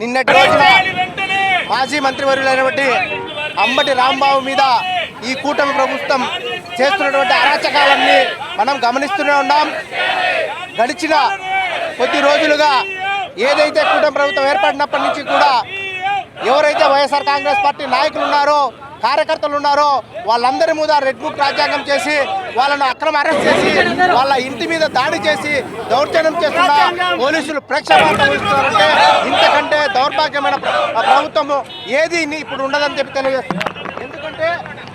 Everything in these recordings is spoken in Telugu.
నిన్నటి రోజున మాజీ మంత్రివర్యులైనటువంటి అంబటి రాంబాబు మీద ఈ కూటమి ప్రభుత్వం చేస్తున్నటువంటి అరాచకాలన్నీ మనం గమనిస్తూనే ఉన్నాం. గడిచిన కొద్ది రోజులుగా ఏదైతే కూటమి ప్రభుత్వం ఏర్పడినప్పటి నుంచి కూడా ఎవరైతే వైఎస్ఆర్ కాంగ్రెస్ పార్టీ నాయకులు ఉన్నారో, కార్యకర్తలు ఉన్నారో వాళ్ళందరి మీద రెడ్ బుక్ రాజ్యాంగం చేసి వాళ్ళను అక్రమ అరెస్ట్ చేసి వాళ్ళ ఇంటి మీద దాడి చేసి దౌర్జన్యం చేస్తున్న పోలీసులు ప్రేక్షపాతం ఇస్తున్నారంటే ఇంతకంటే దౌర్భాగ్యమైన ప్రభుత్వము ఏది ఇప్పుడు ఉండదని చెప్పి తెలియజేస్తున్నారు. ఎందుకంటే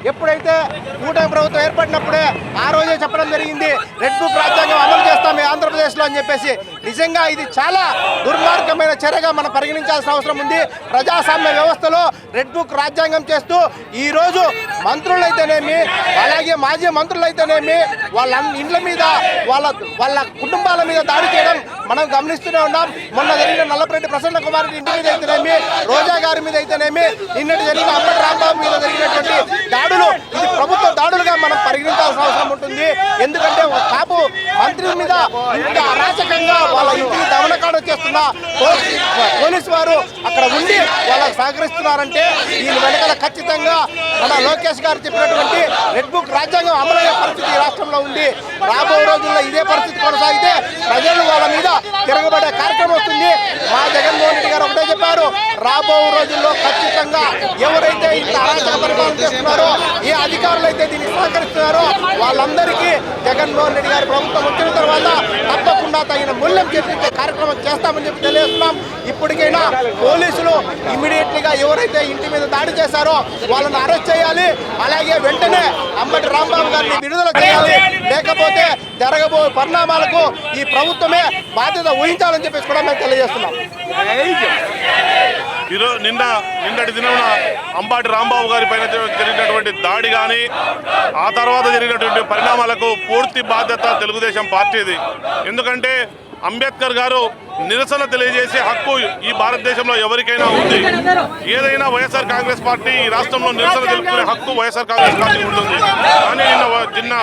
ఎప్పుడైతే కూటమి ప్రభుత్వం ఏర్పడినప్పుడే ఆ రోజే చెప్పడం జరిగింది, రెడ్ బుక్ రాజ్యాంగం అమలు చేస్తాం ఆంధ్రప్రదేశ్లో అని చెప్పేసి. నిజంగా ఇది చాలా దుర్మార్గమైన చర్యగా మనం పరిగణించాల్సిన అవసరం ఉంది. ప్రజాస్వామ్య వ్యవస్థలో రెడ్ బుక్ రాజ్యాంగం చేస్తూ ఈరోజు మంత్రులైతేనేమి, అలాగే మాజీ మంత్రులైతేనేమి వాళ్ళ ఇండ్ల మీద వాళ్ళ కుటుంబాల మీద దాడి చేయడం మనం గమనిస్తూనే ఉన్నాం. మొన్న జరిగిన నల్లపరెడ్డి ప్రసన్న కుమార్ ఇంటి మీద అయితేనేమి, రోజా గారి మీద అయితేనేమి, నిన్నటి జరిగిన అంబటి రాంబాబు మీద జరిగినటువంటి దాడులు ఇది ప్రభుత్వ దాడులుగా మనం పరిగణించాల్సిన అవసరం ఉంటుంది. ఎందుకంటే ఒక కాపు మంత్రి మీద ఇంత అరాచకంగా వాళ్ళ ఇంటికి దమనకాండ చేస్తున్న పోలీసు వారు అక్కడ ఉండి వాళ్ళకు సహకరిస్తున్నారంటే దీని వెనకాల ఖచ్చితంగా మన లోకేష్ గారు చెప్పినటువంటి రెడ్ బుక్ రాజ్యాంగం అమలయ్యే పరిస్థితి ఈ రాష్ట్రంలో ఉంది. రాబోయే రోజుల్లో ఇదే పరిస్థితి కొనసాగితే ప్రజలు వాళ్ళ మీద తిరగబడే కార్యక్రమం వస్తుంది. మా జగన్మోహన్ రెడ్డి గారు ఒకటే చెప్పారు, రాబో రోజుల్లో ఖచ్చితంగా ఎవరైతే ఇంత అరాచక పరిపాలన చేస్తున్నారో, ఏ అధికారులు అయితే దీన్ని సహకరిస్తున్నారో వాళ్ళందరికీ జగన్మోహన్ రెడ్డి గారి ప్రభుత్వం వచ్చిన తర్వాత తప్పకుండా తగిన మూల్యం చెల్లించే కార్యక్రమం చేస్తామని చెప్పి తెలియజేస్తున్నాం. ఇప్పటికైనా పోలీసులు ఇమ్మీడియట్లీగా ఎవరైతే ఇంటి మీద దాడి చేశారో వాళ్ళని అరెస్ట్ చేయాలి. అలాగే వెంటనే అంబటి రాంబాబు గారిని విడుదల చేయాలి. లేకపోతే జరగబోయే పరిణామాలకు ఈ ప్రభుత్వమే బాధ్యత వహించాలని చెప్పేసి కూడా మేము తెలియజేస్తున్నాం. ఈరోజు నిన్నటి దినమున అంబటి రాంబాబు గారి పైన జరిగినటువంటి దాడి కానీ ఆ తర్వాత జరిగినటువంటి పరిణామాలకు పూర్తి బాధ్యత తెలుగుదేశం పార్టీది. ఎందుకంటే అంబేద్కర్ గారు నిరసన తెలియజేసే హక్కు ఈ భారతదేశంలో ఎవరికైనా ఉంది. ఏదైనా వైఎస్ఆర్ కాంగ్రెస్ పార్టీ ఈ రాష్ట్రంలో నిరసన తెలుపుకునే హక్కు వైఎస్ఆర్ కాంగ్రెస్ పార్టీ ఉంటుంది. కానీ నిన్న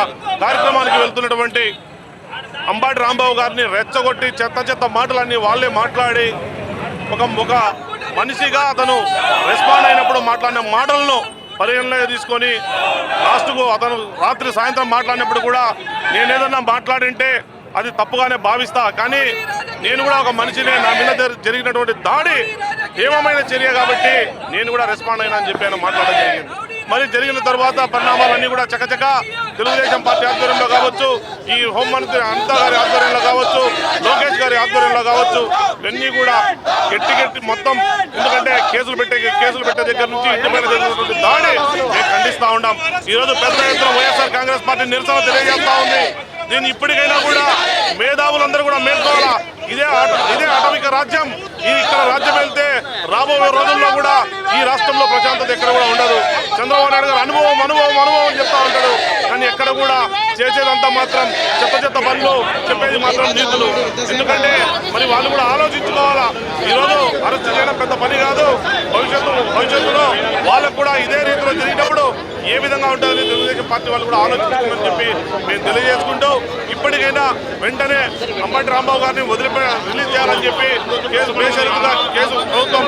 కార్యక్రమానికి వెళ్తున్నటువంటి అంబటి రాంబాబు గారిని రెచ్చగొట్టి చెత్త మాటలన్నీ వాళ్ళే మాట్లాడి ఒక మనిషిగా అతను రెస్పాండ్ అయినప్పుడు మాట్లాడిన మాటలను పరిగణలో తీసుకొని లాస్ట్కు అతను రాత్రి సాయంత్రం మాట్లాడినప్పుడు కూడా నేనేదన్నా మాట్లాడింటే అది తప్పుగానే భావిస్తా, కానీ నేను కూడా ఒక మనిషినే, నా మీద జరిగినటువంటి దాడి ఏమమైన చర్య కాబట్టి నేను కూడా రెస్పాండ్ అయినా అని చెప్పి ఆయన మాట్లాడడం జరిగింది. మరి జరిగిన తర్వాత పరిణామాలన్నీ కూడా చకచక తెలుగుదేశం పార్టీ ఆధ్వర్యంలో కావచ్చు, ఈ హోంమంత్రి అనిత గారి ఆధ్వర్యంలో కావచ్చు, లోకేష్ గారి ఆధ్వర్యంలో కావచ్చు, ఇవన్నీ కూడా గట్టి మొత్తం, ఎందుకంటే కేసులు పెట్టే దగ్గర నుంచి ఇంటి పైన జరిగినటువంటి దాడి మేము ఖండిస్తూ ఉన్నాం. ఈరోజు పెద్ద ఎత్తున వైఎస్ఆర్ కాంగ్రెస్ పార్టీ నిరసన తెలియజేస్తూ ఉంది. దీన్ని ఇప్పటికైనా కూడా మేధావులందరూ కూడా మేల్కోవాలా. ఇదే ఆటవిక రాజ్యం. ఇక్కడ రాజ్యం వెళ్తే రాబోయే రోజుల్లో కూడా ఈ రాష్ట్రంలో ప్రశాంతత ఎక్కడ కూడా ఉండదు. చంద్రబాబు నాయుడు గారు అనుభవం అని చెప్తా ఉంటాడు, కానీ ఎక్కడ కూడా చేసేదంతా మాత్రం చెత్త పనులు, చెప్పేది మాత్రం నీతులు. ఎందుకంటే మరి వాళ్ళు కూడా ఆలోచించుకోవాలా. ఈరోజు అరెస్ట్ చేయడం పెద్ద పని కాదు. భవిష్యత్తులో వాళ్ళకు కూడా ఇదే రీతిలో జరిగినప్పుడు ఏ విధంగా ఉంటుందని తెలుగుదేశం పార్టీ వాళ్ళు కూడా ఆలోచించుకోమని చెప్పి మేము తెలియజేసుకుంటూ, ఇప్పటికైనా వెంటనే అంబటి రాంబాబు గారిని రిలీజ్ చేయాలని చెప్పి కేసు ప్రభుత్వం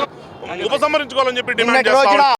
ఉపసంహరించుకోవాలని చెప్పి డిమాండ్ చేస్తాం.